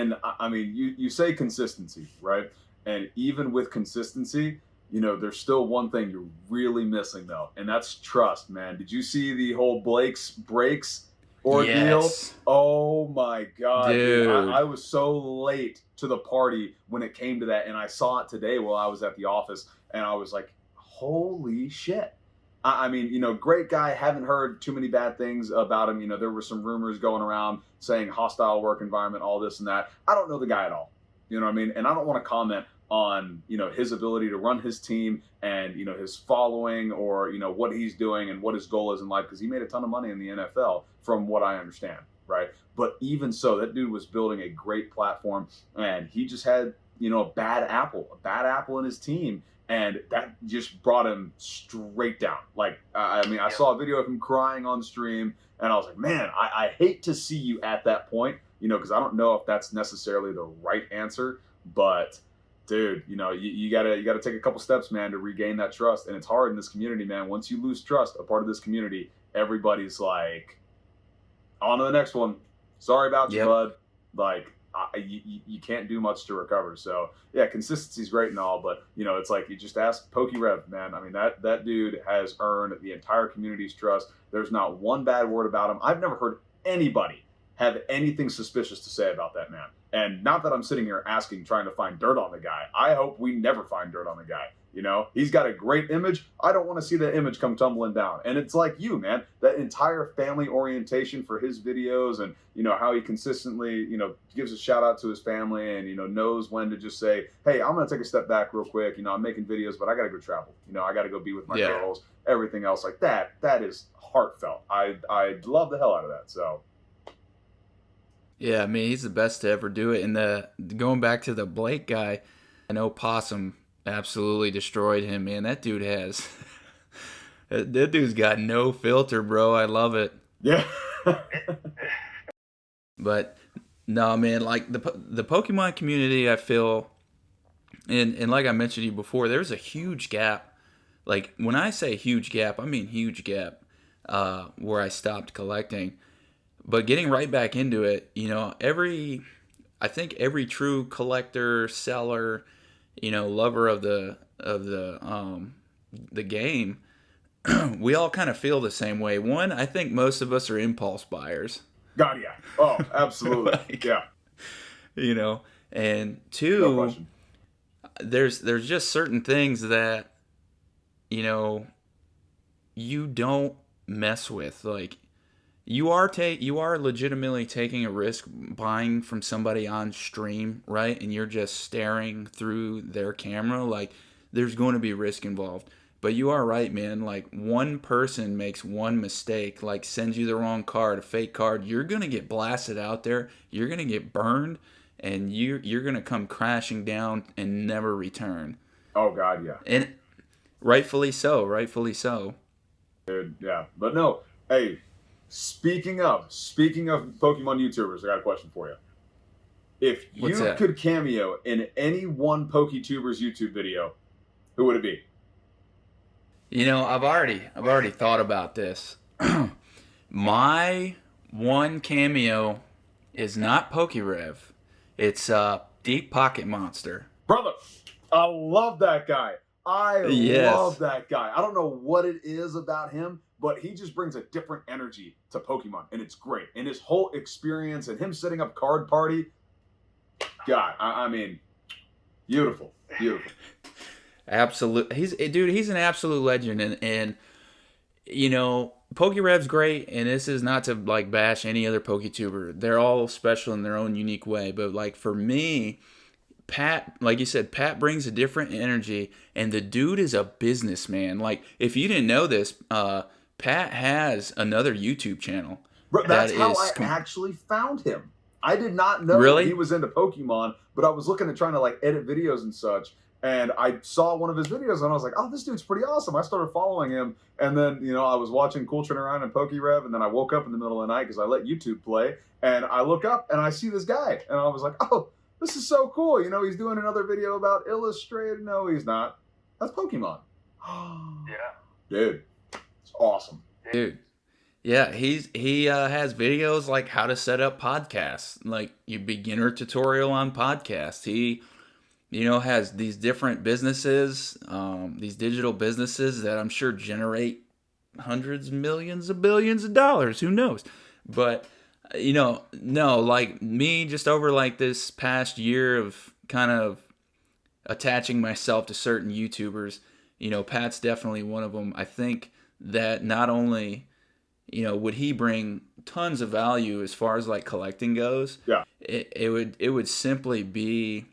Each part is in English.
and I mean, you say consistency, right? And even with consistency, there's still one thing you're really missing though, and that's trust, man. Did you see the whole Blake's breaks ordeal? Yes, Oh my God, dude. dude. I was so late to the party when it came to that, and I saw it today while I was at the office, and I was like, holy shit. I mean, great guy. Haven't heard too many bad things about him. There were some rumors going around saying hostile work environment, all this and that. I don't know the guy at all. You know what I mean? And I don't want to comment on, his ability to run his team and, his following or, what he's doing and what his goal is in life because he made a ton of money in the NFL from what I understand, right? But even so, that dude was building a great platform and he just had, a bad apple in his team, and that just brought him straight down. Like, I mean, I saw a video of him crying on stream, and I was like, man, I hate to see you at that point, because I don't know if that's necessarily the right answer, but dude, you gotta take a couple steps, man, to regain that trust, and it's hard in this community, man. Once you lose trust, a part of this community, everybody's like, on to the next one. Sorry about you, bud. Like, you can't do much to recover. So yeah, consistency is great and all, but it's like you just ask PokéRev, man. I mean, that dude has earned the entire community's trust. There's not one bad word about him. I've never heard anybody have anything suspicious to say about that man. And not that I'm sitting here trying to find dirt on the guy. I hope we never find dirt on the guy. He's got a great image. I don't want to see that image come tumbling down. And it's like you, man, that entire family orientation for his videos and, how he consistently, gives a shout out to his family and, knows when to just say, hey, I'm going to take a step back real quick. I'm making videos, but I got to go travel. I got to go be with my girls, everything else like that. That is heartfelt. I love the hell out of that. So. Yeah, I mean, he's the best to ever do it. And going back to the Blake guy, I know Possum absolutely destroyed him, man. That dude has that dude's got no filter, bro. I love it. Yeah. But no, man, like the Pokemon community, I feel, and like I mentioned to you before, there's a huge gap. Like when I say huge gap, I mean huge gap, where I stopped collecting. But getting right back into it, I think every true collector, seller, lover of the game, we all kind of feel the same way. One, I think most of us are impulse buyers. God, yeah. Oh, absolutely. Like, yeah. And two, No there's just certain things that, you don't mess with. Like, you are legitimately taking a risk buying from somebody on stream, right? And you're just staring through their camera. Like, there's going to be risk involved. But you are right, man. Like, one person makes one mistake, like sends you the wrong card, a fake card, you're going to get blasted out there. You're going to get burned, and you're going to come crashing down and never return. Oh, God, yeah. And rightfully so. Dude, yeah. But no, hey, Speaking of Pokemon YouTubers, I got a question for you. If you could cameo in any one PokéTubers YouTube video, who would it be? I've already thought about this. My one cameo is not PokéRev. It's Deep Pocket Monster. Brother, I love that guy. Love that guy. I don't know what it is about him, but he just brings a different energy to Pokemon, and it's great. And his whole experience and him setting up Card Party, God, I mean, beautiful. Absolute. He's an absolute legend, and PokéRev's great, and this is not to like bash any other PokéTuber. They're all special in their own unique way, but like for me, Pat, like you said, Pat brings a different energy, and the dude is a businessman. Like, if you didn't know this, Pat has another YouTube channel. Bro, that's how I actually found him. I did not know he was into Pokemon, but I was looking at trying to like edit videos and such, and I saw one of his videos, and I was like, oh, this dude's pretty awesome. I started following him, and then, I was watching Cool Turn Around and PokéRev, and then I woke up in the middle of the night because I let YouTube play, and I look up, and I see this guy, and I was like, oh, this is so cool. He's doing another video about Illustrated. No, he's not. That's Pokemon. Yeah. Dude, it's awesome. Dude, Yeah, he has videos like how to set up podcasts, like your beginner tutorial on podcasts. He, has these different businesses, these digital businesses that I'm sure generate hundreds, millions of billions of dollars. Who knows? But no, like me, just over like this past year of kind of attaching myself to certain YouTubers. Pat's definitely one of them. I think that not only would he bring tons of value as far as like collecting goes, Yeah, it would simply be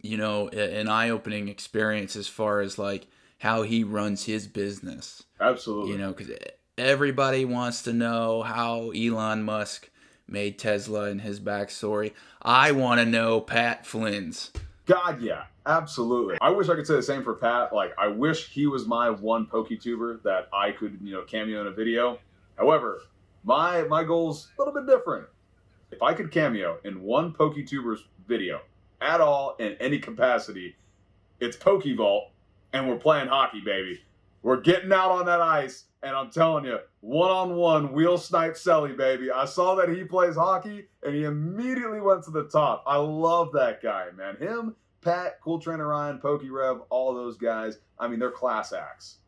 an eye-opening experience as far as like how he runs his business. absolutely. Because everybody wants to know how Elon Musk made Tesla and his backstory. I want to know Pat Flynn's. God, yeah, absolutely. I wish I could say the same for Pat. Like, I wish he was my one PokéTuber that I could, cameo in a video. However, my goal's a little bit different. If I could cameo in one PokéTuber's video at all in any capacity, it's Pokevault, and we're playing hockey, baby. We're getting out on that ice, and I'm telling you, one-on-one, wheel snipe Selly, baby. I saw that he plays hockey, and he immediately went to the top. I love that guy, man. Him, Pat, Cool Trainer Ryan, PokeRev, all those guys, I mean, they're class acts.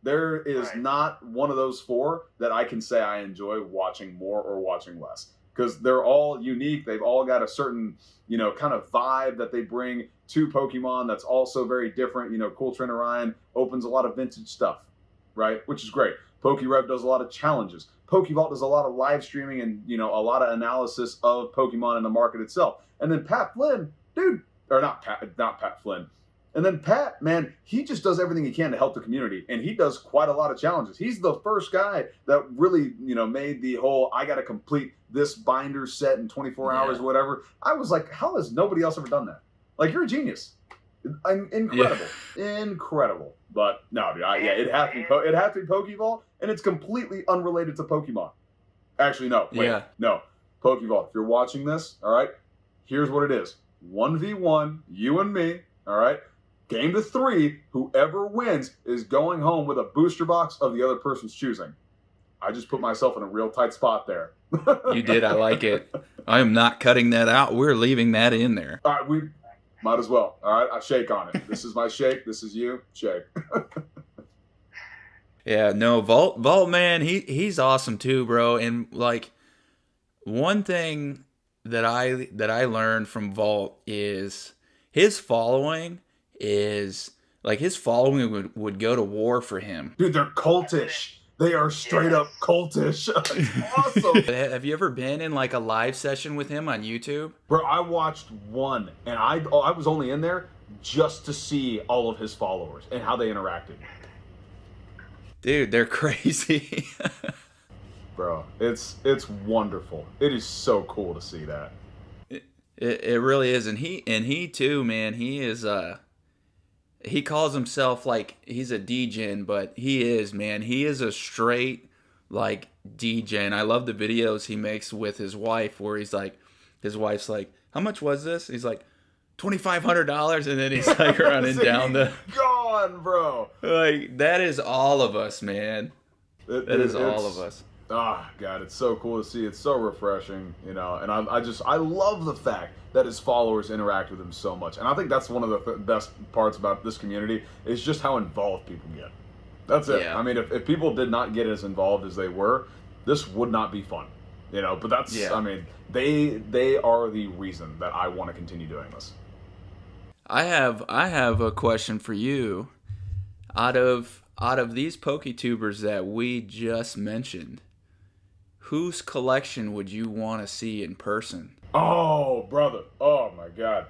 There is not one of those four that I can say I enjoy watching more or watching less, because they're all unique. They've all got a certain, kind of vibe that they bring to Pokemon that's also very different. Cool Trainer Ryan opens a lot of vintage stuff, right? Which is great. PokeRev does a lot of challenges. Pokevault does a lot of live streaming and, a lot of analysis of Pokemon in the market itself. And then Pat Flynn, dude, or not Pat Flynn. And then Pat, man, he just does everything he can to help the community, and he does quite a lot of challenges. He's the first guy that really, made the whole, I got to complete this binder set in 24 hours or whatever. I was like, how has nobody else ever done that? Like, you're a genius. Incredible. Yeah. Incredible. But no, dude, it has to be Pokevault, and it's completely unrelated to Pokemon. Actually, no. Wait, no. Pokevault, if you're watching this, all right, here's what it is. 1v1, you and me, all right? Game to 3, whoever wins is going home with a booster box of the other person's choosing. I just put myself in a real tight spot there. You did. I like it. I am not cutting that out. We're leaving that in there. All right, we might as well. All right, I shake on it. This is my shake. This is you. Shake. Yeah, no, Vault man, he's awesome too, bro. And like one thing that I learned from Vault is his following would go to war for him. Dude, they're cultish. They are straight up cultish. It's awesome. Have you ever been in like a live session with him on YouTube? Bro, I watched one, and I was only in there just to see all of his followers and how they interacted. Dude, they're crazy. Bro, it's wonderful. It is so cool to see that. It really is, and he too, man. He is he calls himself like he's a degen, but he is, man. He is a straight like degen. I love the videos he makes with his wife, where he's like, his wife's like, "How much was this?" He's like, $2,500, and then he's like running down the gone, bro. Like that is all of us, man. That is all of us. Ah, God, it's so cool to see. It's so refreshing, and I love the fact that his followers interact with him so much. And I think that's one of the best parts about this community is just how involved people get. That's it. Yeah. I mean, if people did not get as involved as they were, this would not be fun, but that's, I mean, they are the reason that I want to continue doing this. I have a question for you. Out of these PokéTubers that we just mentioned, whose collection would you want to see in person? Oh, brother. Oh, my God.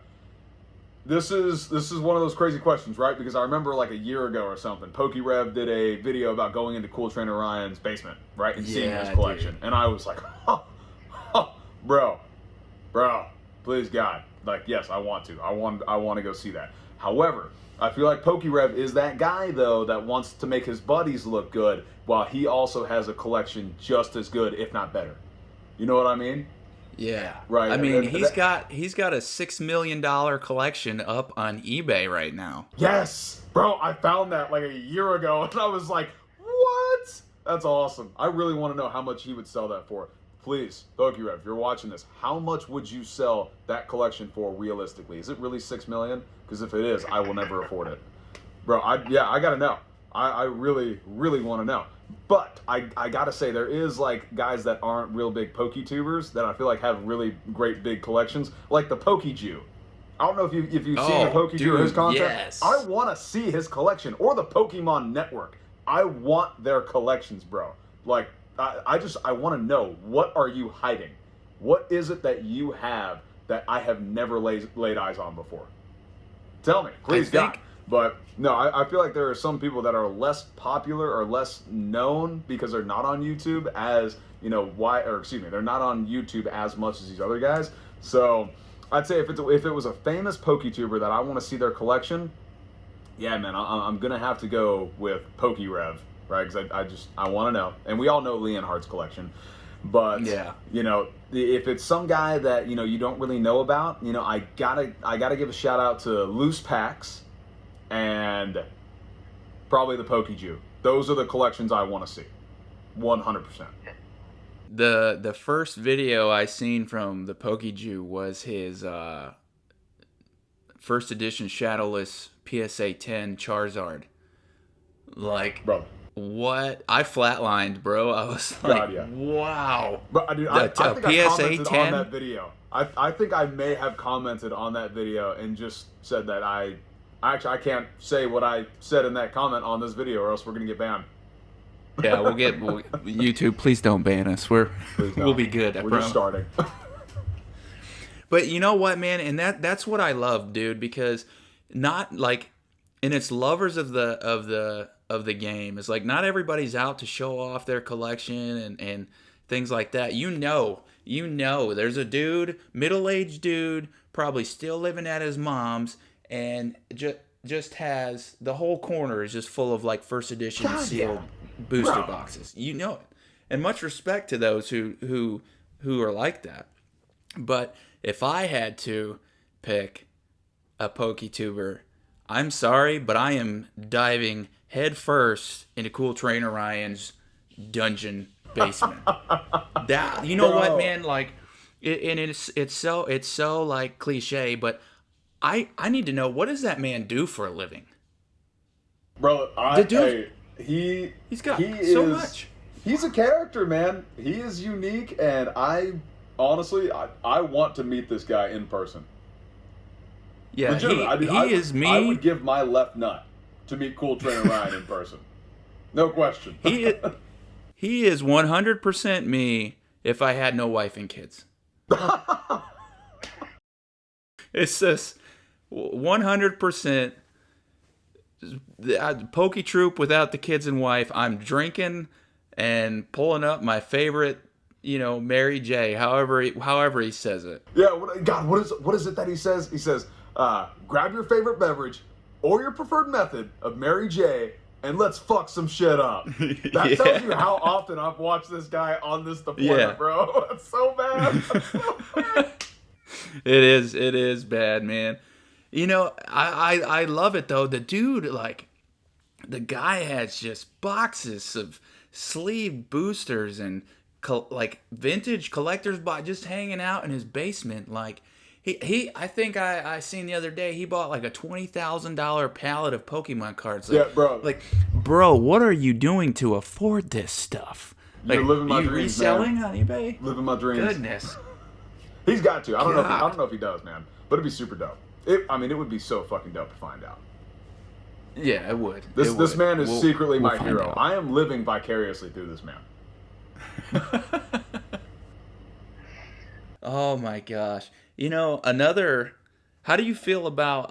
This is one of those crazy questions, right? Because I remember like a year ago or something, PokéRev did a video about going into Cool Trainer Ryan's basement, right? And seeing his collection. Dude. And I was like, bro, please, God. Like, yes, I want to. I want to go see that. However, I feel like PokéRev is that guy, though, that wants to make his buddies look good while he also has a collection just as good, if not better. You know what I mean? Yeah. Right. I mean, he's got a $6 million collection up on eBay right now. Yes. Bro, I found that like a year ago, and I was like, what? That's awesome. I really want to know how much he would sell that for. Please, PokéRev, if you're watching this, how much would you sell that collection for realistically? Is it really 6 million? Because if it is, I will never afford it, bro. I gotta know. I really want to know. But I gotta say, there is like guys that aren't real big PokéTubers that I feel like have really great big collections, like the PokéJew. I don't know if you've seen the PokéJew or his content. Yes. I want to see his collection, or the Pokemon Network. I want their collections, bro. Like I want to know, what are you hiding? What is it that you have that I have never laid eyes on before? Tell me, please, God. But no, I feel like there are some people that are less popular or less known because they're not on YouTube as, you know, they're not on YouTube as much as these other guys. So I'd say if it was a famous PokéTuber that I want to see their collection, yeah, man, I'm gonna have to go with PokéRev, right? Because I want to know, and we all know Leonhardt's collection, but yeah, you know, if it's some guy that you know you don't really know about, you know, I gotta give a shout out to Loose Packs and probably the PokéJew. Those are the collections I want to see, 100%. The first video I seen from the PokéJew was his first edition Shadowless PSA 10 Charizard. Like, bro, what? I flatlined, bro. I was like, God, yeah. Wow. Bro, dude, I think I commented 10? on that video. I think I may have commented on that video and just said that I can't say what I said in that comment on this video, or else we're gonna get banned. Yeah, YouTube. Please don't ban us. We'll be good. We're just starting. But you know what, man, and that's what I love, dude, because not like, and it's lovers of the game. It's like not everybody's out to show off their collection and things like that. You know, there's a dude, middle-aged dude, probably still living at his mom's, and just has the whole corner is just full of like first edition sealed booster boxes. You know it. And much respect to those who are like that. But if I had to pick a PokéTuber, I'm sorry, but I am diving head first into Cool Trainer Ryan's dungeon basement. That, you know what, man? Like, it's so like cliche, but I need to know, what does that man do for a living? Bro, he's got so much. He's a character, man. He is unique, and I honestly want to meet this guy in person. Yeah, he is me. I would give my left nut to meet Cool Trainer Ryan in person. No question. He is 100% me if I had no wife and kids. It's just 100% PokéTroop without the kids and wife. I'm drinking and pulling up my favorite, Mary J. However he says it. Yeah, God, what is it that he says? He says, grab your favorite beverage or your preferred method of Mary J. and let's fuck some shit up. That tells you how often I've watched this guy on this deployment, bro. That's so bad. That's so bad. It is bad, man. I love it though. The dude, like, the guy has just boxes of sleeve boosters and like vintage collector's box just hanging out in his basement. Like, I think I seen the other day he bought like a $20,000 pallet of Pokemon cards. Like, yeah, bro. Like, bro, what are you doing to afford this stuff? Like, you're living my dreams, reselling man. on eBay? Living my dreams. Goodness. He's got to. I don't know if he does, man. But it'd be super dope. It would be so fucking dope to find out. Yeah, it would. This man is secretly my find hero. out. I am living vicariously through this man. Oh my gosh. How do you feel about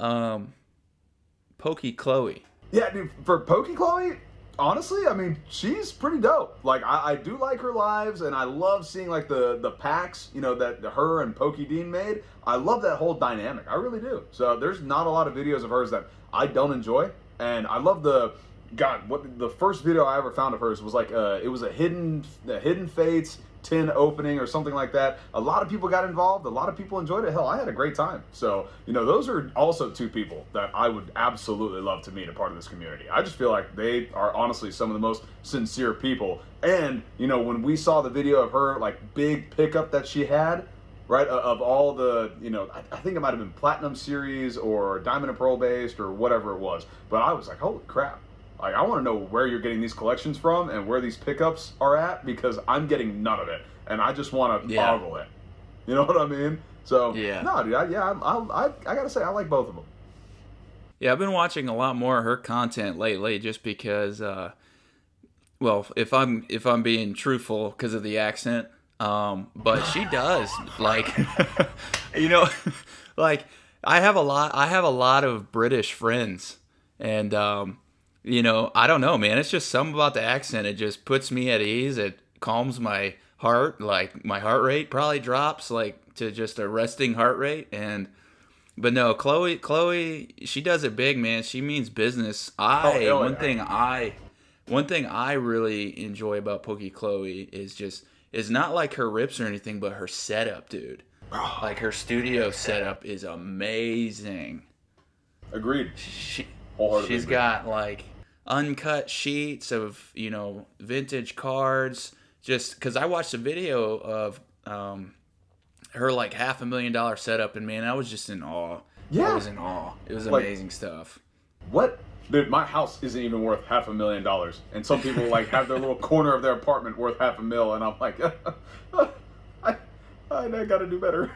PokéChloe? Yeah, dude, for PokéChloe, honestly, I mean, she's pretty dope. Like, I do like her lives, and I love seeing, like, the packs, that her and PokéDean made. I love that whole dynamic. I really do. So there's not a lot of videos of hers that I don't enjoy, and I love the first video I ever found of hers was, like, it was a Hidden Fates tin opening or something like that. A lot of people got involved. A lot of people enjoyed it. Hell, I had a great time. So, those are also two people that I would absolutely love to meet a part of this community. I just feel like they are honestly some of the most sincere people. And, when we saw the video of her, like, big pickup that she had, right, of all the, I think it might have been Platinum Series or Diamond and Pearl based or whatever it was. But I was like, holy crap. Like, I want to know where you're getting these collections from and where these pickups are at, because I'm getting none of it. And I just want to toggle it. You know what I mean? So, Yeah. no, dude, I got to say, I like both of them. Yeah, I've been watching a lot more of her content lately just because, well, if I'm being truthful because of the accent, but she does, like, like, I have a lot of British friends, and, I don't know, man, it's just something about the accent. It just puts me at ease. It calms my heart. Like, my heart rate probably drops, like, to just a resting heart rate. But no, Chloe, she does it big, man. She means business. One thing I really enjoy about Chloe is not like her rips or anything, but her setup, dude. Like, her studio setup is amazing. Agreed. She's got, like, uncut sheets of, vintage cards. Just because I watched a video of her, like, $500,000 setup, and man, I was just in awe. Yeah. I was in awe. It was amazing stuff. What? Dude, my house isn't even worth $500,000, and some people, like, have their little corner of their apartment worth $500,000, and I'm like, I gotta do better.